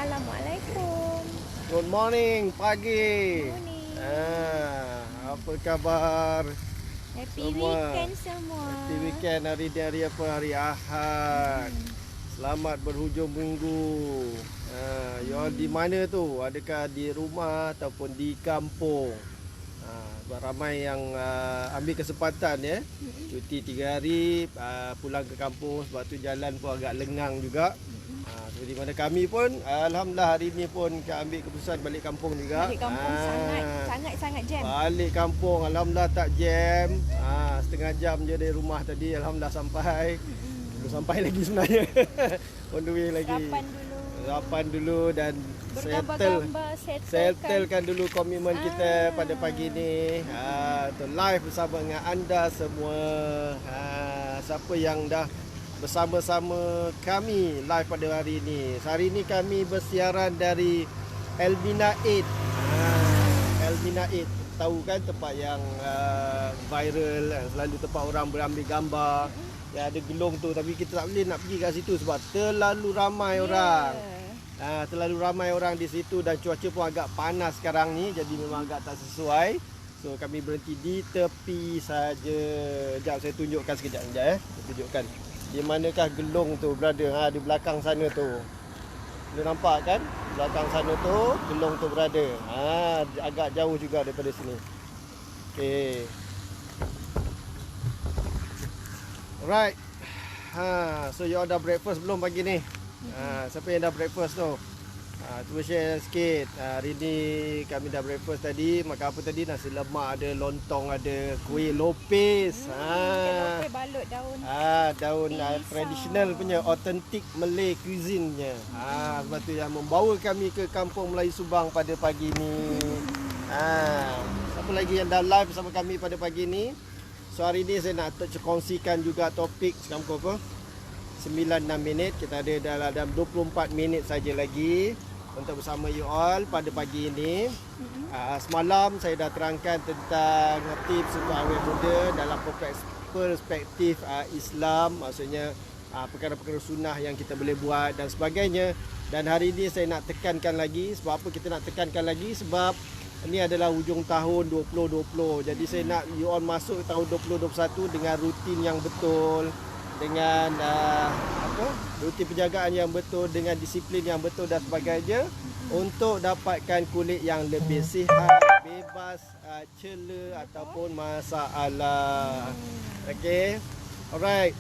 Assalamualaikum. Good morning, pagi. Morning. Apa khabar? Happy semua? weekend semua. Happy weekend, hari apa? Hari Ahad. Selamat berhujung minggu. You all di mana tu? Adakah di rumah ataupun di kampung? Ramai yang ambil kesempatan ya. Cuti 3 hari, pulang ke kampung, sebab tu jalan pun agak lengang juga. Seperti mana kami pun, alhamdulillah hari ni pun ambil keputusan balik kampung juga. Balik kampung sangat jam. Balik kampung, alhamdulillah tak jam. Setengah jam je dari rumah tadi, alhamdulillah sampai. Belum sampai lagi sebenarnya. On the way lagi. Sarapan dulu dan settlekan dulu komitmen kita pada pagi ni. Untuk live bersama dengan anda semua. Siapa yang dah bersama-sama kami live pada hari ini. Hari ini kami bersiaran dari Elmina 8. Elmina 8. Tahu kan tempat yang viral, selalu tempat orang berambil gambar. Ya, ada gelong tu, tapi kita tak boleh nak pergi kat situ sebab terlalu ramai orang. Terlalu ramai orang di situ dan cuaca pun agak panas sekarang ni, jadi memang agak tak sesuai. So kami berhenti di tepi saja. Sekejap saya tunjukkan sekejap saya tunjukkan. Di manakah gelong tu berada? Di belakang sana tu. Boleh nampak kan? Belakang sana tu gelong tu berada. Agak jauh juga daripada sini. Okey. Alright. So you all dah breakfast belum pagi ni? Siapa yang dah breakfast tu? Cuba share sikit. Hari ni kami dah breakfast tadi. Makan apa tadi? Nasi lemak ada, lontong ada, kuih lopis. Lopis balut daun. Daun tradisional punya, authentic Malay cuisine-nya. Sebab tu yang membawa kami ke Kampung Melayu Subang pada pagi ni. Siapa lagi yang dah live bersama kami pada pagi ni? So hari ni saya nak kongsikan juga topik sekarang apa? 96 minit. Kita ada dalam 24 minit saja lagi untuk bersama you all pada pagi ini. Semalam saya dah terangkan tentang tips untuk awet muda dalam perspektif Islam, maksudnya perkara-perkara sunnah yang kita boleh buat dan sebagainya. Dan hari ini saya nak tekankan lagi. Sebab apa kita nak tekankan lagi? Sebab ini adalah hujung tahun 2020. Jadi saya nak you all masuk tahun 2021 dengan rutin yang betul, dengan rutin penjagaan yang betul, dengan disiplin yang betul dan sebagainya, untuk dapatkan kulit yang lebih sihat, bebas cela ataupun masalah. Okey. Alright.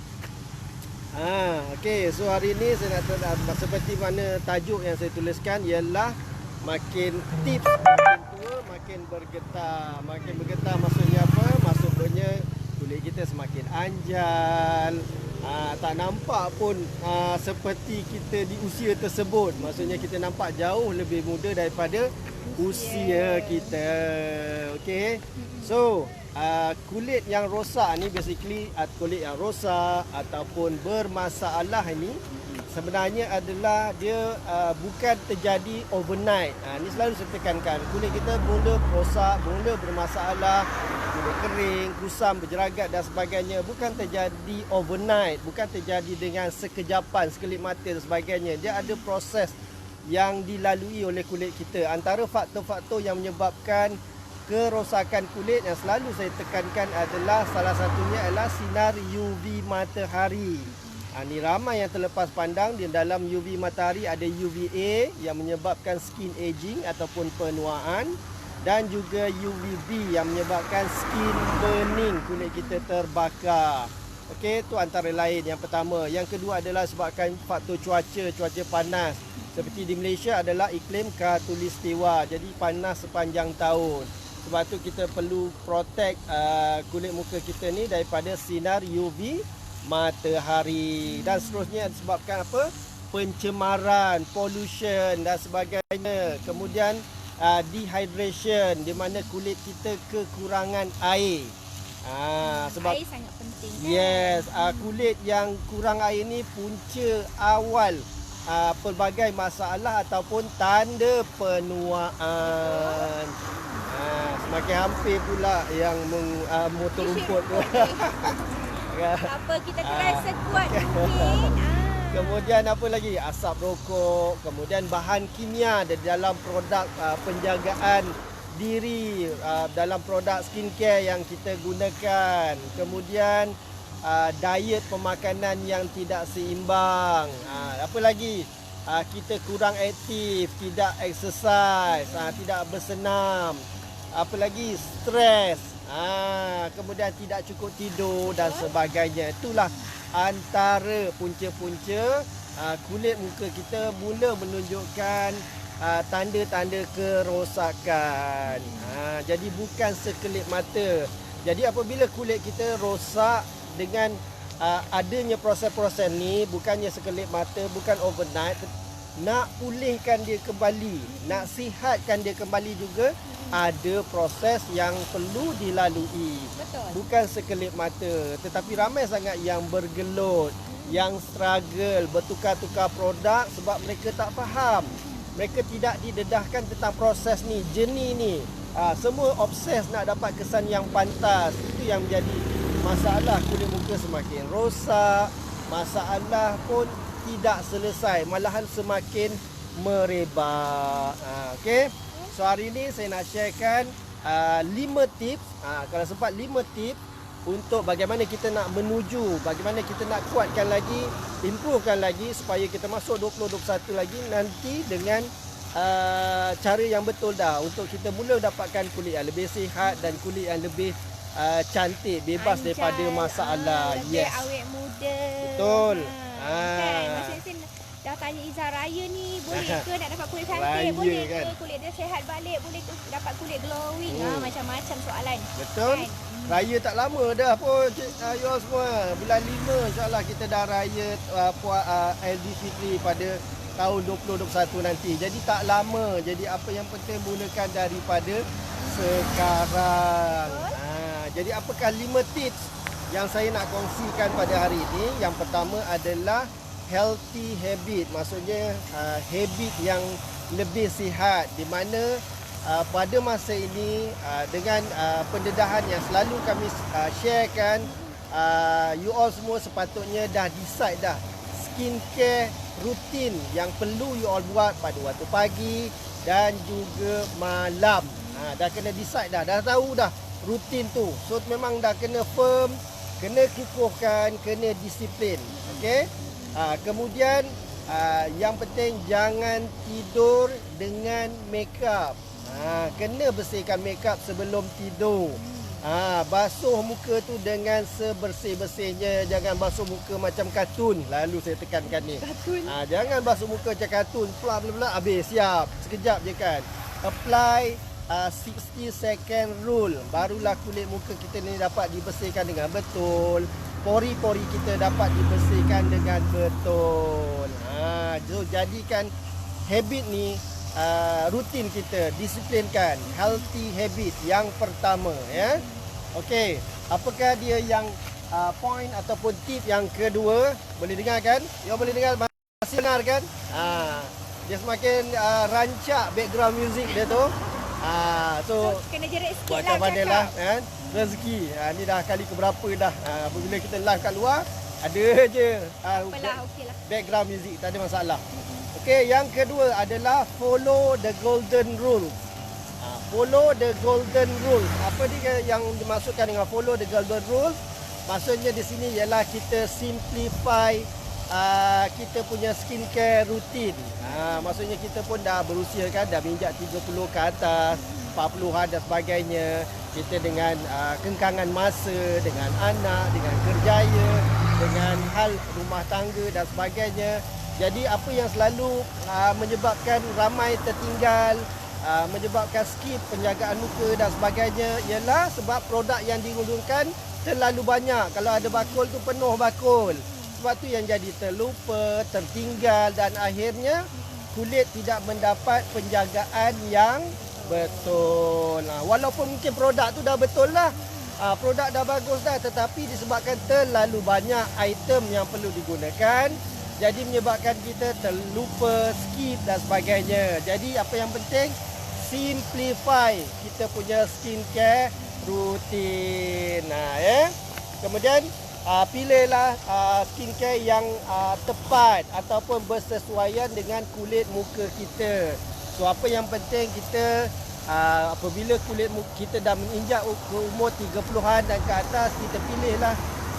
Okey, so hari ini saya nak seperti mana tajuk yang saya tuliskan ialah makin tips, makin tua makin bergetar. Makin bergetar maksudnya apa? Maksudnya kulit kita semakin anjal. Tak nampak pun seperti kita di usia tersebut. Maksudnya kita nampak jauh lebih muda daripada usia kita. Okey. So, kulit yang rosak ni basically kulit yang rosak ataupun bermasalah ini sebenarnya adalah dia bukan terjadi overnight. Ni selalu saya tekankan. Kulit kita mula rosak, mula bermasalah, kulit kering, kusam, berjeragat dan sebagainya bukan terjadi overnight, bukan terjadi dengan sekejapan, sekelip mata dan sebagainya. Dia ada proses yang dilalui oleh kulit kita. Antara faktor-faktor yang menyebabkan kerosakan kulit yang selalu saya tekankan adalah salah satunya adalah sinar UV matahari. Ni ramai yang terlepas pandang. Di dalam UV matahari ada UVA yang menyebabkan skin aging ataupun penuaan, dan juga UVB yang menyebabkan skin burning, kulit kita terbakar. Okey, itu antara lain yang pertama. Yang kedua adalah sebabkan faktor cuaca panas. Seperti di Malaysia adalah iklim khatulistiwa, jadi panas sepanjang tahun. Sebab tu kita perlu protect kulit muka kita ni daripada sinar UV matahari. Dan seterusnya disebabkan apa? Pencemaran, pollution dan sebagainya. Kemudian dehydration, di mana kulit kita kekurangan air. Sebab air sangat penting kan? Yes, kulit yang kurang air ni punca awal pelbagai masalah ataupun tanda penuaan. Semakin hampir pula yang motor rumput tu. Tak apa, kita try sekuat mungkin. Kemudian apa lagi? Asap rokok. Kemudian bahan kimia di dalam produk penjagaan diri, dalam produk skincare yang kita gunakan. Kemudian diet pemakanan yang tidak seimbang. Apa lagi? Kita kurang aktif, tidak exercise, tidak bersenam. Apa lagi? Stres. Kemudian tidak cukup tidur dan sebagainya. Itulah antara punca-punca kulit muka kita mula menunjukkan tanda-tanda kerosakan. Jadi bukan sekelip mata. Jadi apabila kulit kita rosak dengan adanya proses-proses ni, bukannya sekelip mata, bukan overnight. Nak pulihkan dia kembali, nak sihatkan dia kembali juga ada proses yang perlu dilalui. Betul. Bukan sekelip mata. Tetapi ramai sangat yang bergelut, yang struggle, bertukar-tukar produk sebab mereka tak faham. Mereka tidak didedahkan tentang proses ni, jenis ni. Semua obses nak dapat kesan yang pantas. Itu yang menjadi masalah kulit muka semakin rosak. Masalah pun tidak selesai, malahan semakin merebak. Okey. So hari ini saya nak sharekan 5 tips, kalau sempat 5 tips untuk bagaimana kita nak menuju, bagaimana kita nak kuatkan lagi, improvekan lagi supaya kita masuk 2021 lagi nanti dengan cara yang betul dah untuk kita mula dapatkan kulit yang lebih sihat dan kulit yang lebih cantik, bebas Anjay. daripada masalah. Lebih awet muda. Betul. Kan? Masing-masing dah tanya Izzah raya ni boleh ke nak dapat kulit cantik, Raya boleh kan? ke kulit dia sihat balik, boleh ke dapat kulit glowing. Macam-macam soalan. Betul. Kan? Raya tak lama dah pun you all semua. Bulan 5 insyaAllah kita dah raya Aidilfitri pada tahun 2021 nanti. Jadi tak lama. Jadi apa yang penting mulakan daripada sekarang. Jadi apakah 5 tips yang saya nak kongsikan pada hari ini? Yang pertama adalah healthy habit. Maksudnya habit yang lebih sihat, di mana pada masa ini dengan pendedahan yang selalu kami sharekan, you all semua sepatutnya dah decide dah skincare rutin yang perlu you all buat pada waktu pagi dan juga malam. Dah kena decide dah tahu dah rutin tu. So memang dah kena firm, kena kukuhkan, kena disiplin. Okey. Kemudian yang penting jangan tidur dengan makeup. Kena bersihkan makeup sebelum tidur. Basuh muka tu dengan sebersih-bersihnya. Jangan basuh muka macam kartun. Lalu saya tekankan ni. Jangan basuh muka macam kartun. Pelak-pelak habis, siap. Sekejap je kan. Apply 60 second rule. Barulah kulit muka kita ni dapat dibersihkan dengan betul. Pori-pori kita dapat dibersihkan dengan betul. So jadikan habit ni rutin kita, disiplinkan. Healthy habit yang pertama, ya. Okey, apakah dia yang point ataupun tip yang kedua? Boleh dengar kan? You boleh dengar, masih dengar kan? Dia semakin rancak background music dia tu. So kena jerit sikit macam lah mana cakap. lah kan? Rezeki. Ni dah kali keberapa dah. Apabila kita live kat luar, ada je Apalah, okey lah. background music, tak ada masalah. Okey, yang kedua adalah follow the golden rule. Follow the golden rule. Apa dia yang dimaksudkan dengan follow the golden rule? Maksudnya di sini ialah kita simplify kita punya skincare rutin. Maksudnya kita pun dah berusia kan, dah menginjak 30 ke atas, 40-an dan sebagainya. Kita dengan kengkangan masa, dengan anak, dengan kerjaya, dengan hal rumah tangga dan sebagainya. Jadi apa yang selalu menyebabkan ramai tertinggal, menyebabkan skip penjagaan muka dan sebagainya ialah sebab produk yang digunakan terlalu banyak. Kalau ada bakul tu penuh bakul. Sebab tu yang jadi terlupa, tertinggal dan akhirnya kulit tidak mendapat penjagaan yang betul. Walaupun mungkin produk tu dah betul lah, produk dah bagus dah, tetapi disebabkan terlalu banyak item yang perlu digunakan, jadi menyebabkan kita terlupa, skip dan sebagainya. Jadi apa yang penting, simplify kita punya skincare rutin. Kemudian pilihlah skincare yang tepat ataupun bersesuaian dengan kulit muka kita. So apa yang penting kita apabila kulit muka kita dah menginjak ke umur 30-an dan ke atas, kita pilihlah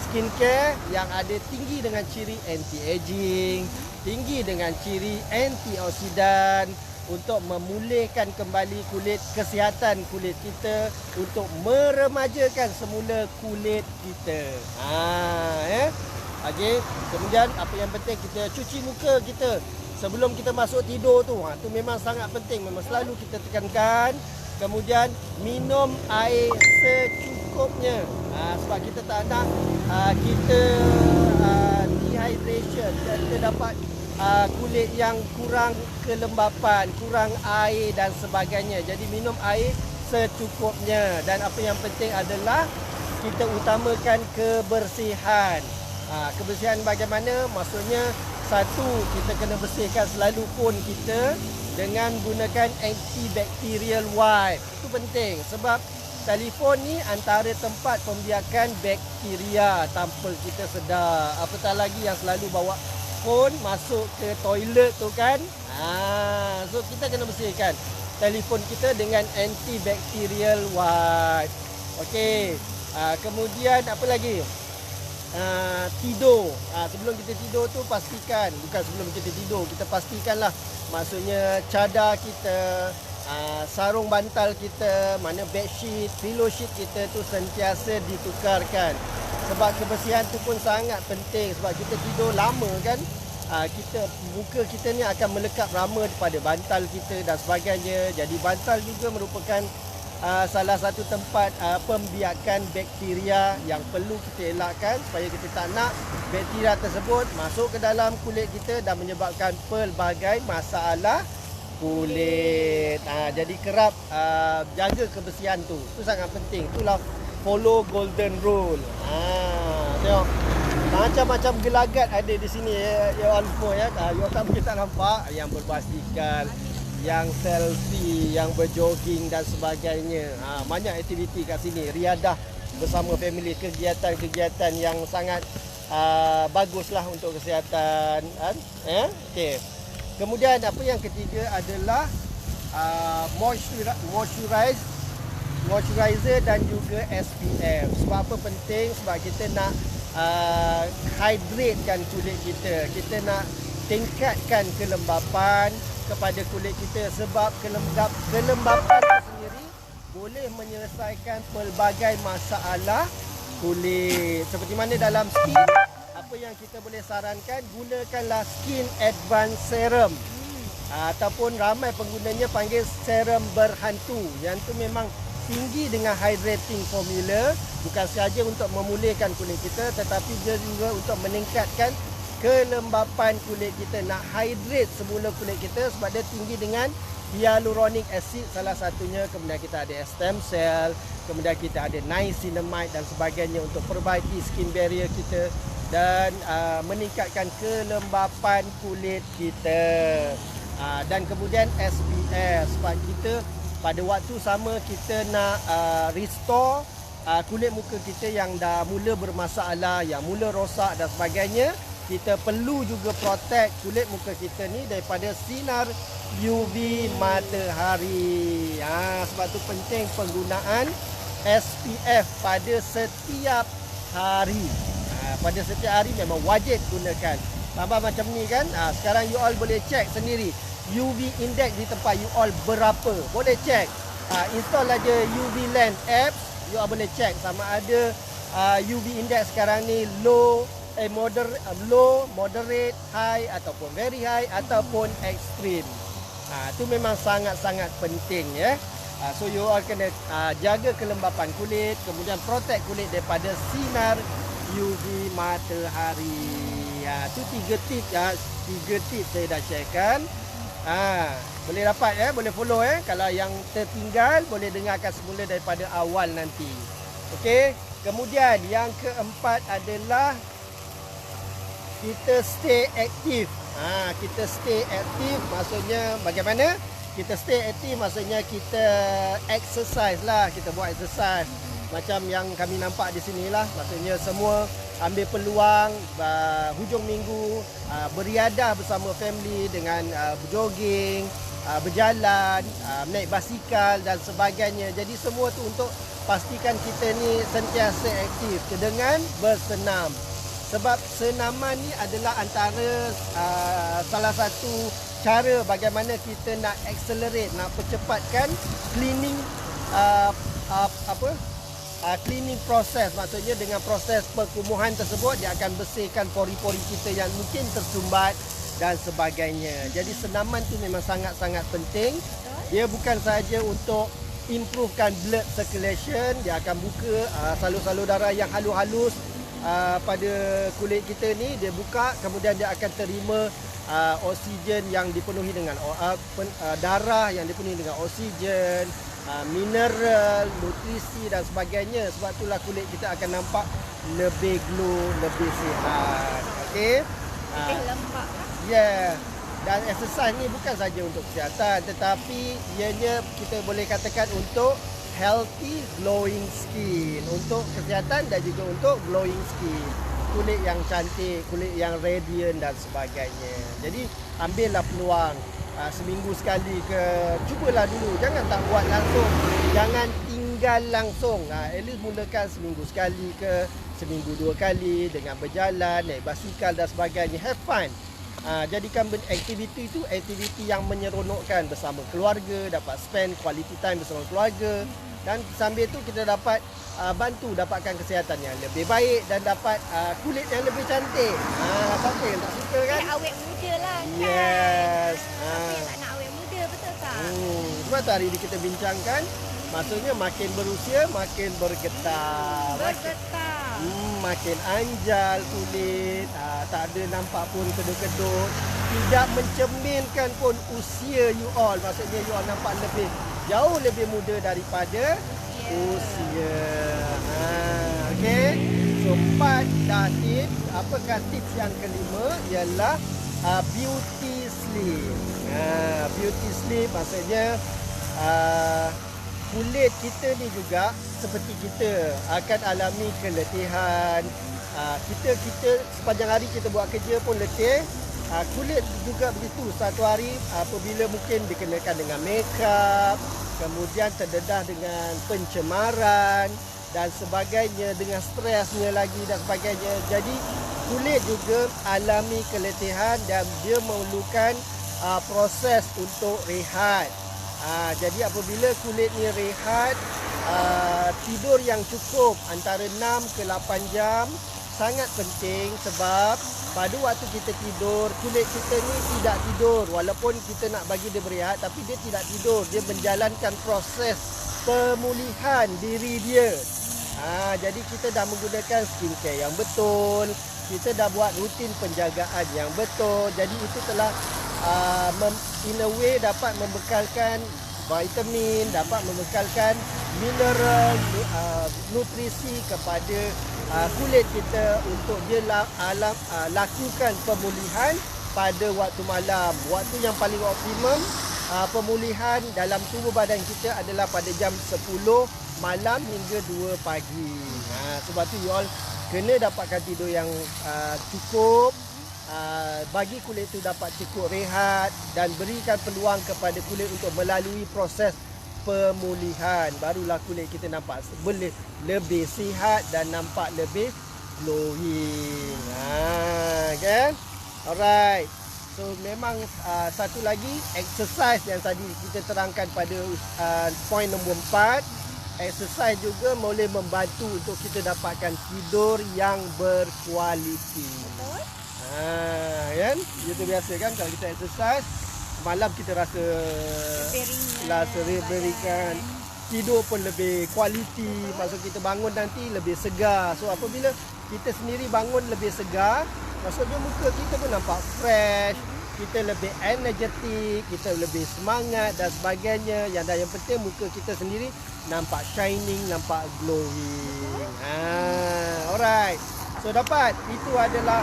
skincare yang ada tinggi dengan ciri anti-aging, tinggi dengan ciri antioksidan untuk memulihkan kembali kesihatan kulit kita, untuk meremajakan semula kulit kita. Okey. Kemudian apa yang penting, kita cuci muka kita sebelum kita masuk tidur tu. Tu memang sangat penting, memang selalu kita tekankan. Kemudian minum air secukupnya. Sebab kita tak nak kita dehydration, kita dapat kulit yang kurang kelembapan, kurang air dan sebagainya. Jadi minum air secukupnya. Dan apa yang penting adalah kita utamakan kebersihan. Kebersihan bagaimana? Maksudnya, satu, kita kena bersihkan selalu phone kita dengan gunakan antibacterial wipe. Itu penting sebab telefon ni antara tempat pembiakan bakteria tanpa kita sedar. Apatah lagi yang selalu bawa phone masuk ke toilet tu kan. So kita kena bersihkan telefon kita dengan antibacterial wipe. Okey. Kemudian apa lagi? Tidur. Sebelum kita tidur tu pastikan, bukan sebelum kita tidur, kita pastikanlah, maksudnya cadar kita, sarung bantal kita, mana bedsheet, pillow sheet kita tu sentiasa ditukarkan. Sebab kebersihan tu pun sangat penting, sebab kita tidur lama kan, muka kita ni akan melekat lama pada bantal kita dan sebagainya. Jadi bantal juga merupakan salah satu tempat pembiakan bakteria yang perlu kita elakkan supaya kita tak nak bakteria tersebut masuk ke dalam kulit kita dan menyebabkan pelbagai masalah kulit. Jadi kerap jaga kebersihan tu. Itu sangat penting. Itulah follow golden rule. Tengok. Macam-macam gelagat ada di sini ya all semua ya. You akan kita nampak yang berbasikal, yang selfie, yang berjogging dan sebagainya. Banyak aktiviti kat sini. Riadah bersama family, kegiatan-kegiatan yang sangat baguslah untuk kesihatan. Okay. Kemudian apa yang ketiga adalah moisturizer dan juga SPF. Sebab apa penting? Sebab kita nak hydratekan kulit kita. Kita nak tingkatkan kelembapan kepada kulit kita, sebab kelembapan itu sendiri boleh menyelesaikan pelbagai masalah kulit. Seperti mana dalam skin, apa yang kita boleh sarankan, gunakanlah skin advance serum. Ataupun ramai penggunanya panggil serum berhantu. Yang tu memang tinggi dengan hydrating formula, bukan sahaja untuk memulihkan kulit kita, tetapi dia juga untuk meningkatkan kelembapan kulit kita. Nak hydrate semula kulit kita sebab dia tinggi dengan hyaluronic acid salah satunya. Kemudian kita ada stem cell, kemudian kita ada niacinamide dan sebagainya untuk perbaiki skin barrier kita dan meningkatkan kelembapan kulit kita. Dan kemudian SPF, sebab kita pada waktu sama kita nak restore kulit muka kita yang dah mula bermasalah, yang mula rosak dan sebagainya. Kita perlu juga protect kulit muka kita ni daripada sinar UV matahari. Sebab tu penting penggunaan SPF pada setiap hari. Pada setiap hari memang wajib gunakan. Tambah macam ni kan. Sekarang you all boleh check sendiri UV index di tempat you all berapa. Boleh check. Install aja UV Lens apps. You all boleh check sama ada UV index sekarang ni low, moderate, high ataupun very high ataupun extreme. Itu memang sangat-sangat penting ya. So you all kena jaga kelembapan kulit, kemudian protect kulit daripada sinar UV matahari. Itu 3 tips ya. 3 tips saya dah sharekan. Boleh dapat ya, boleh follow ya. Kalau yang tertinggal boleh dengarkan semula daripada awal nanti. Okey. Kemudian yang keempat adalah kita stay aktif. Kita stay aktif maksudnya bagaimana? Kita stay aktif maksudnya kita exercise lah, kita buat exercise. macam yang kami nampak di sinilah. Maksudnya semua ambil peluang hujung minggu beriadah bersama family dengan jogging, berjalan, naik basikal dan sebagainya. Jadi semua tu untuk pastikan kita ni sentiasa aktif dengan bersenam. Sebab senaman ni adalah antara salah satu cara bagaimana kita nak accelerate, nak percepatkan cleaning cleaning proses. Maksudnya dengan proses perkumuhan tersebut dia akan bersihkan pori-pori kita yang mungkin tersumbat dan sebagainya. Jadi senaman tu memang sangat-sangat penting. Dia bukan sahaja untuk improvekan blood circulation, dia akan buka salur-salur darah yang halus-halus pada kulit kita ni, dia buka, kemudian dia akan terima oksigen yang dipenuhi dengan darah yang dipenuhi dengan oksigen, mineral, nutrisi dan sebagainya. Sebab itulah kulit kita akan nampak lebih glow, lebih sihat. Okey. Lebih lembap. Yeah. Dan exercise ni bukan saja untuk kesihatan, tetapi ianya kita boleh katakan untuk healthy glowing skin, untuk kesihatan dan juga untuk glowing skin, kulit yang cantik, kulit yang radiant dan sebagainya. Jadi ambillah peluang seminggu sekali ke, cubalah dulu, jangan tak buat langsung, jangan tinggal langsung. At least mulakan seminggu sekali ke, seminggu 2 kali dengan berjalan, naik basikal dan sebagainya. Have fun. Jadikan aktiviti itu aktiviti yang menyeronokkan bersama keluarga, dapat spend quality time bersama keluarga, dan sambil tu kita dapat bantu dapatkan kesihatan yang lebih baik dan dapat kulit yang lebih cantik. Siapa yang tak suka kan? Awet muda lah kan. Yes. Siapa yang tak nak awet muda, betul tak? Sebab tu hari ni kita bincangkan, maksudnya makin berusia makin bergetar. Makin anjal kulit, tak ada nampak pun kedut-kedut, tidak mencerminkan pun usia you all. Maksudnya you all nampak jauh lebih muda daripada usia. Okey. So 4 dah tips. Apakah tips yang kelima? Ialah beauty sleep. Beauty sleep maksudnya kulit kita ni juga seperti kita akan alami keletihan. Kita sepanjang hari kita buat kerja pun letih. Kulit juga begitu. Satu hari apabila mungkin dikenakan dengan makeup, kemudian terdedah dengan pencemaran dan sebagainya, dengan stresnya lagi dan sebagainya. Jadi kulit juga alami keletihan dan dia memerlukan proses untuk rehat. Jadi apabila kulit ni rehat, tidur yang cukup antara 6 ke 8 jam sangat penting. Sebab pada waktu kita tidur, kulit kita ni tidak tidur. Walaupun kita nak bagi dia berehat, tapi dia tidak tidur. Dia menjalankan proses pemulihan diri dia. Jadi kita dah menggunakan skincare yang betul, kita dah buat rutin penjagaan yang betul. Jadi itu telah in a way dapat membekalkan vitamin, dapat membekalkan mineral, nutrisi kepada kulit kita untuk dia lakukan pemulihan pada waktu malam. Waktu yang paling optimum pemulihan dalam tubuh badan kita adalah pada jam 10 malam hingga 2 pagi. Sebab tu you all kena dapatkan tidur yang cukup, bagi kulit itu dapat cukup rehat dan berikan peluang kepada kulit untuk melalui proses pemulihan. Barulah kulit kita nampak boleh lebih sihat dan nampak lebih glowing. Kan? Alright. So memang satu lagi exercise yang tadi kita terangkan pada point nombor 4. Exercise juga boleh membantu untuk kita dapatkan tidur yang berkualiti. Betul. Kan? Itu biasa kan kalau kita exercise, malam kita rasa ringan, tidur pun lebih kualiti. Maksud kita bangun nanti lebih segar. So apabila kita sendiri bangun lebih segar, maksudnya muka kita pun nampak fresh, kita lebih energetik, kita lebih semangat dan sebagainya. Yang penting muka kita sendiri nampak shining, nampak glowing. Alright. So itu adalah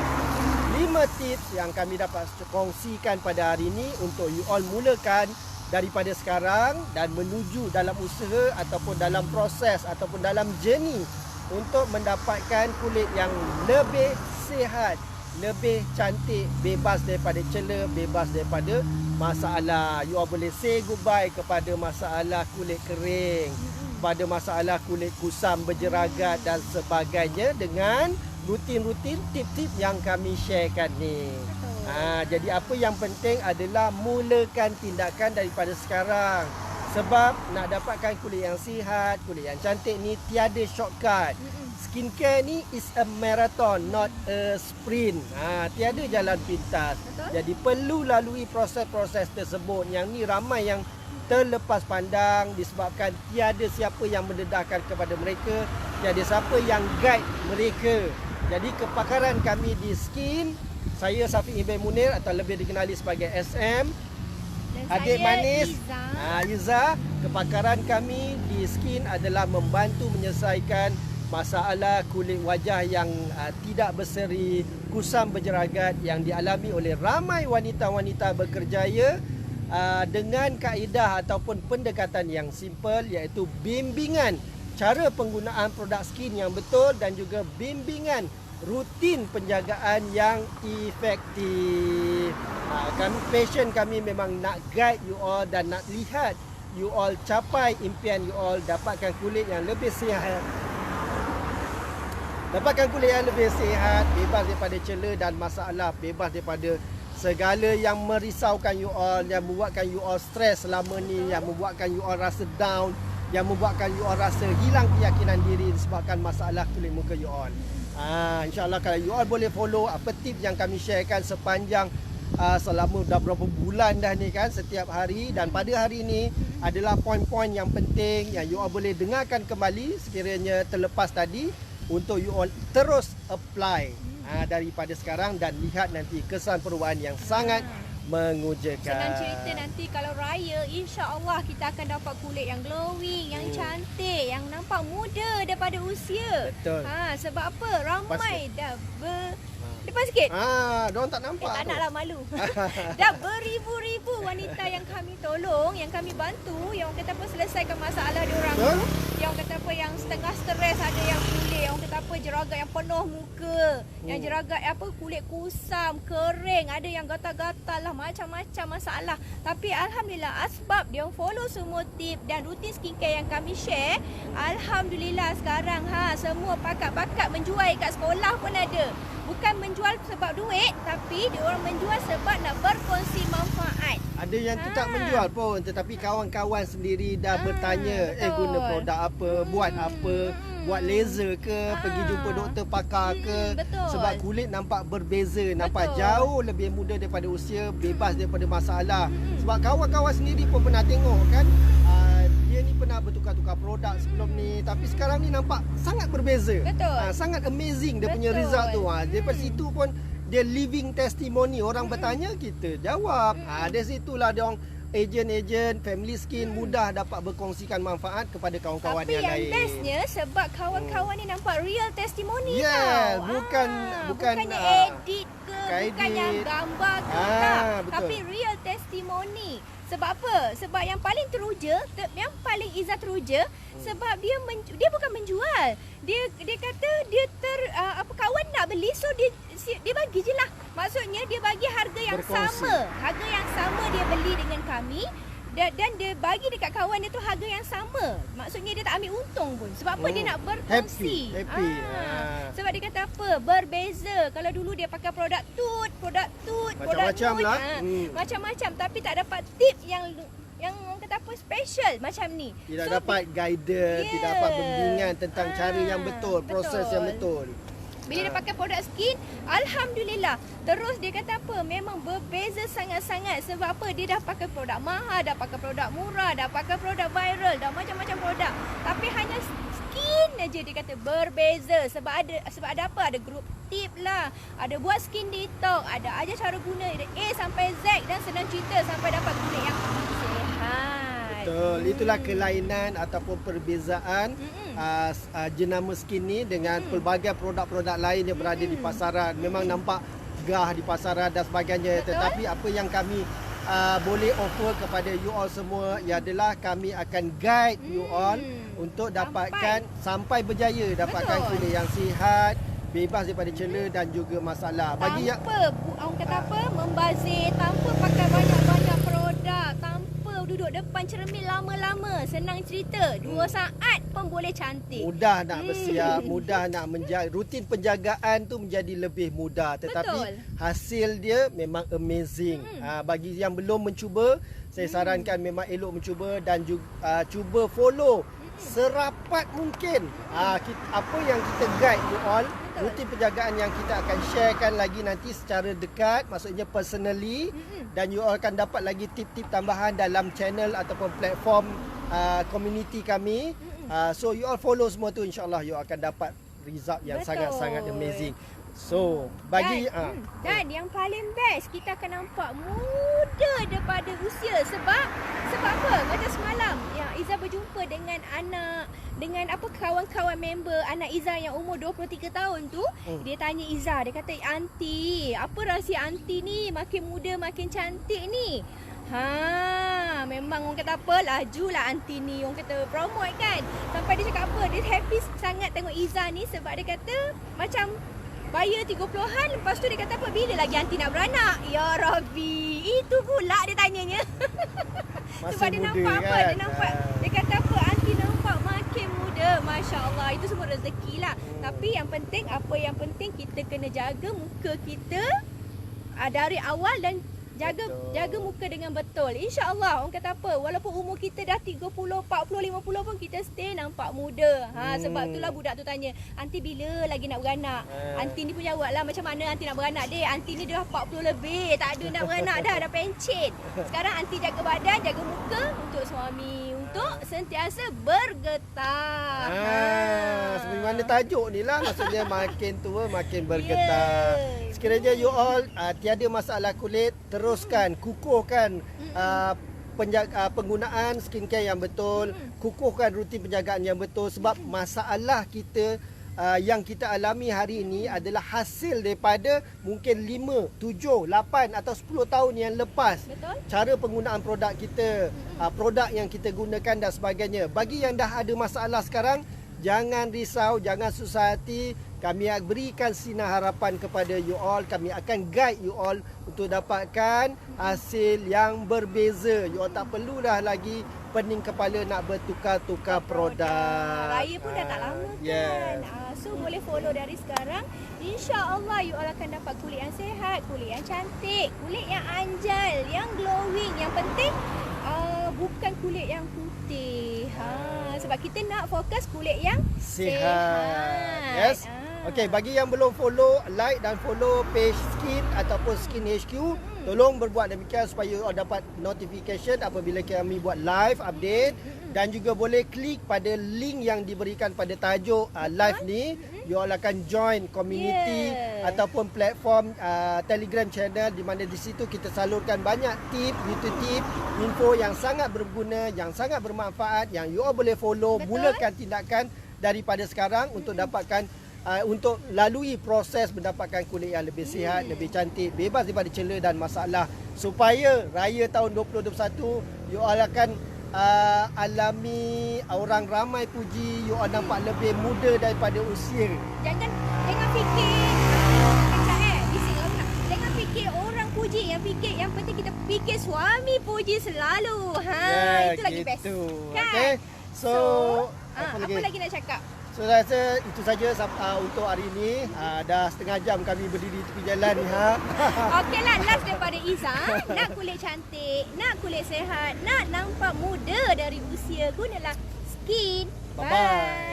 5 tips yang kami dapat kongsikan pada hari ini untuk you all mulakan daripada sekarang dan menuju dalam usaha ataupun dalam proses ataupun dalam journey untuk mendapatkan kulit yang lebih sihat, lebih cantik, bebas daripada cela, bebas daripada masalah. You all boleh say goodbye kepada masalah kulit kering, pada masalah kulit kusam berjeragat dan sebagainya dengan rutin-rutin tip-tip yang kami sharekan ni. Jadi apa yang penting adalah mulakan tindakan daripada sekarang. Sebab nak dapatkan kulit yang sihat, kulit yang cantik ni tiada shortcut. Skincare ni is a marathon, not a sprint. Tiada jalan pintas. Betul. Jadi perlu lalui proses-proses tersebut. Yang ni ramai yang terlepas pandang disebabkan tiada siapa yang mendedahkan kepada mereka, tiada siapa yang guide mereka. Jadi kepakaran kami di skin, saya Safiq Ibn Munir atau lebih dikenali sebagai SM, Dan adik saya manis Iza. Iza. Kepakaran kami di skin adalah membantu menyelesaikan masalah kulit wajah yang tidak berseri, kusam berjeragat yang dialami oleh ramai wanita-wanita berkerjaya dengan kaedah ataupun pendekatan yang simple, iaitu bimbingan cara penggunaan produk skin yang betul dan juga bimbingan rutin penjagaan yang efektif. Passion kami memang nak guide you all dan nak lihat you all capai impian you all, dapatkan kulit yang lebih sihat. Dapatkan kulit yang lebih sihat, bebas daripada cela dan masalah, bebas daripada segala yang merisaukan you all, yang membuatkan you all stres selama ni, yang membuatkan you all rasa down, yang membuatkan you all rasa hilang keyakinan diri disebabkan masalah kulit muka you all. InsyaAllah kalau you all boleh follow apa tips yang kami sharekan sepanjang selama dah berapa bulan dah ni kan, setiap hari, dan pada hari ni adalah poin-poin yang penting yang you all boleh dengarkan kembali sekiranya terlepas tadi, untuk you all terus apply daripada sekarang dan lihat nanti kesan perubahan yang sangat mengujakan. Senang cerita, nanti kalau raya, insya-Allah kita akan dapat kulit yang glowing, yang cantik, yang nampak muda daripada usia. Betul. Sebab apa? Ramai dah depan sikit. Diorang tak nampak Tak tu. naklah malu. Dah beribu-ribu wanita yang kami tolong, yang kami bantu, yang orang kata apa selesaikan masalah diorang tu. Yang kata apa yang setengah stres, ada yang kulit, yang kata apa jeragat yang penuh muka, yang jeragat apa kulit kusam, kering, ada yang gatal-gatal lah, macam-macam masalah. Tapi alhamdulillah asbab dia follow semua tip dan rutin skincare yang kami share, alhamdulillah sekarang semua pakat-pakat menjual kat sekolah pun ada. Bukan menjual sebab duit, tapi dia orang menjual sebab nak berkongsi manfaat. Ada yang tak menjual pun, tetapi kawan-kawan sendiri dah bertanya, betul. guna produk apa, buat apa, buat laser ke, pergi jumpa doktor pakar ke. Betul. Sebab kulit nampak berbeza, nampak Betul. jauh lebih muda daripada usia, bebas daripada masalah. Sebab kawan-kawan sendiri pun pernah tengok kan, dia ni pernah bertukar-tukar produk sebelum ni, tapi sekarang ni nampak sangat berbeza. Betul. Sangat amazing dia punya Betul. result tu. Daripada situ pun dia living testimony, orang bertanya kita jawab. Dari situlah dia orang ejen-ejen family skin mudah dapat berkongsikan manfaat kepada kawan-kawan Tapi yang lain. yang bestnya sebab kawan-kawan ni nampak real testimony Yes, tau. bukannya edit ke, edit. bukan yang gambar ke, tak. Betul. Tapi real testimony. Sebab apa? Sebab yang paling teruja, yang paling Izzah teruja, sebab dia bukan menjual. Dia kata dia kawan nak beli, so dia bagi je lah. Maksudnya dia bagi harga yang Berkongsi. sama. Harga yang sama dia beli dengan kami. Dan dia bagi dekat kawan dia tu harga yang sama. Maksudnya dia tak ambil untung pun. Sebab apa? Dia nak berkongsi. Happy. Sebab dia kata apa? Berbeza. Kalau dulu dia pakai produk tut, Macam-macam lah. macam-macam, tapi tak dapat tips yang orang kata apa special macam ni. Tidak dapat guidance, tidak dapat bimbingan tentang cara yang betul, proses yang betul. Bila dia pakai produk skin, alhamdulillah. Terus dia kata apa? Memang berbeza sangat-sangat. Sebab apa? Dia dah pakai produk mahal, dah pakai produk murah, dah pakai produk viral, dah macam-macam produk. Tapi hanya skin aja dia kata berbeza. Sebab ada apa? Ada grup tip lah. Ada buat skin detox, ada aja cara guna dari A sampai Z dan senang cerita sampai dapat kulit yang sihat. Betul. Itulah kelainan ataupun perbezaan jenama skin ni dengan pelbagai produk-produk lain yang berada di pasaran. Memang nampak gah di pasaran dan sebagainya. Betul. Tetapi apa yang kami boleh offer kepada you all semua adalah kami akan guide you all untuk dapatkan sampai berjaya dapatkan kulit yang sihat, bebas daripada cela dan juga masalah. Bagi orang kata apa, membazir, tanpa pakai banyak-banyak produk, tanpa duduk depan cermin lama-lama, senang cerita 2 saat pun boleh cantik. Mudah nak bersiap, mudah nak menjaga. Rutin penjagaan tu menjadi lebih mudah, tetapi hasil dia memang amazing. Bagi yang belum mencuba, saya sarankan memang elok mencuba dan juga cuba follow serapat mungkin apa yang kita guide you all. Rutin penjagaan yang kita akan sharekan lagi nanti secara dekat, maksudnya personally, dan you all akan dapat lagi tip-tip tambahan dalam channel ataupun platform community kami. So you all follow semua tu, insyaAllah you akan dapat result yang sangat-sangat amazing. So bagi dan yang paling best, kita akan nampak muda daripada usia. Sebab apa? Macam semalam yang Iza berjumpa dengan kawan-kawan member anak Iza yang umur 23 tahun tu. Dia tanya Iza, dia kata, "Aunty, apa rahsia aunty ni makin muda makin cantik ni?" Memang orang kata apa, lajulah aunty ni, orang kata promote kan. Sampai dia cakap apa, dia happy sangat tengok Iza ni sebab dia kata macam bayar 30-an, lepas tu dia kata apa, bila lagi aunty nak beranak? Ya Rabbi, itu pula dia tanyanya. Sebab dia nampak kan? Dia kata apa, aunty nampak makin muda. Masya Allah, itu semua rezeki lah. Tapi yang penting, kita kena jaga muka kita dari awal dan jaga muka dengan betul. InsyaAllah, orang kata apa, walaupun umur kita dah 30, 40, 50 pun kita stay nampak muda. Sebab itulah budak tu tanya, "Aunty bila lagi nak beranak?" Aunty ni pun jawab lah, "Macam mana aunty nak beranak dek? Aunty ni dah 40 lebih, tak ada nak beranak dah pencet." Sekarang aunty jaga badan, jaga muka untuk suami, untuk sentiasa bergetar. Sebenarnya mana tajuk ni lah, maksudnya makin tua makin bergetar. Sekiranya you all tiada masalah kulit, teruskan, kukuhkan penggunaan skincare yang betul, kukuhkan rutin penjagaan yang betul. Sebab masalah kita yang kita alami hari ini adalah hasil daripada mungkin 5, 7, 8 atau 10 tahun yang lepas. Betul? Cara penggunaan produk kita, produk yang kita gunakan dan sebagainya. Bagi yang dah ada masalah sekarang, jangan risau, jangan susah hati. Kami akan berikan sinar harapan kepada you all. Kami akan guide you all untuk dapatkan hasil yang berbeza. You all tak perlu dah lagi pening kepala nak bertukar-tukar produk. Raya pun dah tak lama kan. So boleh follow dari sekarang. InsyaAllah you all akan dapat kulit yang sihat, kulit yang cantik, kulit yang anjal, yang glowing. Yang penting bukan kulit yang putih. Sebab kita nak fokus kulit yang sihat. Yes. Okey, bagi yang belum follow, like dan follow page Skin ataupun Skin HQ, tolong berbuat demikian supaya you all dapat notification apabila kami buat live update, dan juga boleh klik pada link yang diberikan pada tajuk live ni. You all akan join community ataupun platform Telegram channel, di mana di situ kita salurkan banyak YouTube tip, info yang sangat berguna, yang sangat bermanfaat, yang you all boleh follow. Mulakan tindakan daripada sekarang untuk dapatkan untuk lalui proses mendapatkan kulit yang lebih sihat, lebih cantik, bebas daripada cela dan masalah, supaya raya tahun 2021 you all akan alami orang ramai puji, you all nampak lebih muda daripada usia. Jangan fikir jangan fikir orang puji, yang penting kita fikir suami puji selalu. Itu lagi best kan? Okay. So apa lagi nak cakap? So saya rasa itu saja untuk hari ini. Dah setengah jam kami berdiri tepi jalan ni. Okeylah, last daripada Iza. Nak kulit cantik, nak kulit sihat, nak nampak muda dari usia, gunalah Skin. Bye-bye.